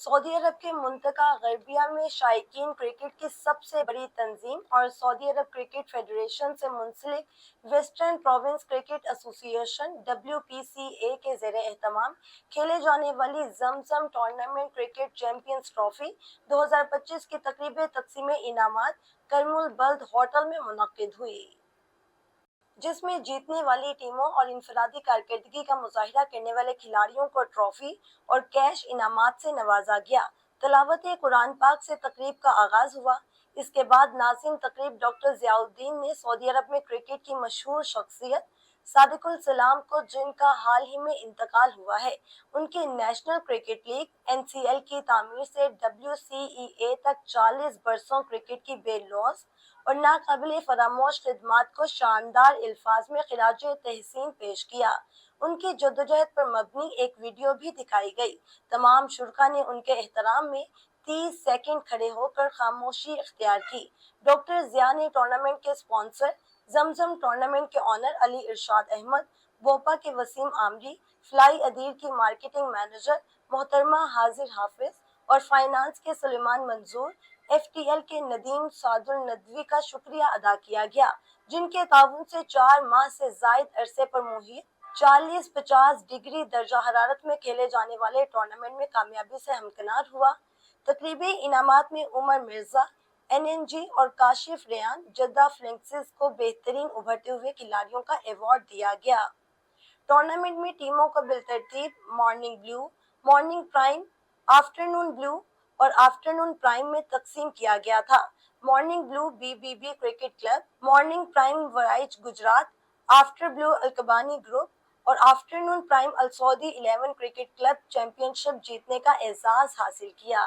Saudi अरब के मुंतका गर्बिया में शायकीन cricket की सबसे बड़ी तंजीम और सऊदी अरब क्रिकेट फेडरेशन से मुंसलिक western province cricket association WPCA के ज़ेरे एहतमाम खेले जाने वाली Zamzam tournament cricket champions trophy 2025 की तकरीब तकसीम इनामात करमुल बल्द होटल में मुनक्किद हुई, जिसमें जीतने वाली टीमों और इनफरादी कारकर्दगी का मुजाहिरा करने वाले खिलाड़ियों को ट्रॉफी और कैश इनामात से नवाजा गया। तलावत कुरान पाक से तकरीब का आगाज हुआ। इसके बाद नाज़िम तकरीब डॉक्टर ज़ियाउद्दीन ने सऊदी अरब में क्रिकेट की मशहूर शख्सियत सादिकुल सलाम को, जिनका हाल ही में इंतकाल हुआ है, उनकी नेशनल क्रिकेट लीग NCL की तामीर से WCEA तक 40 बरसों क्रिकेट की बेलौस और नाकाबिले फरामोश खिदमात को शानदार अल्फाज में खिराज तहसीन पेश किया। उनकी जद्दोजहद पर मबनी एक वीडियो भी दिखाई गई। तमाम शुरका ने उनके एहतराम में 30 सेकंड खड़े होकर खामोशी इख्तियार की। डॉक्टर ज़िया ने टूर्नामेंट के स्पॉन्सर, जमजम टूर्नामेंट के ऑनर अली इरशाद अहमद, बोपा के वसीम आमरी, फ्लाई अदीर की मार्केटिंग मैनेजर मोहतरमा हाजिर हाफिज और फाइनेंस के सुलेमान मंजूर, FTL के नदीम सादुल नदवी का शुक्रिया अदा किया गया, जिनके ताउन से 4 माह से जायद अरसे पर मुहित 40-50 डिग्री दर्जा हरारत में खेले जाने वाले टूर्नामेंट में कामयाबी से हमकिनार हुआ। तकरीबी इनामात में उमर मिर्जा NNG और काशिफ रेयान जद्दा फ्लैंक्सिस को बेहतरीन उभरते हुए खिलाड़ियों का अवार्ड दिया गया। टूर्नामेंट में टीमों को बिलतरतीब morning blue, morning prime, afternoon blue और आफ्टरनून प्राइम में तकसीम किया गया था। Morning blue BBB cricket club, morning prime Waraich Gujrat, after blue अलकबानी ग्रुप और afternoon prime Al Saudi 11 cricket club championship जीतने का एजाज हासिल किया।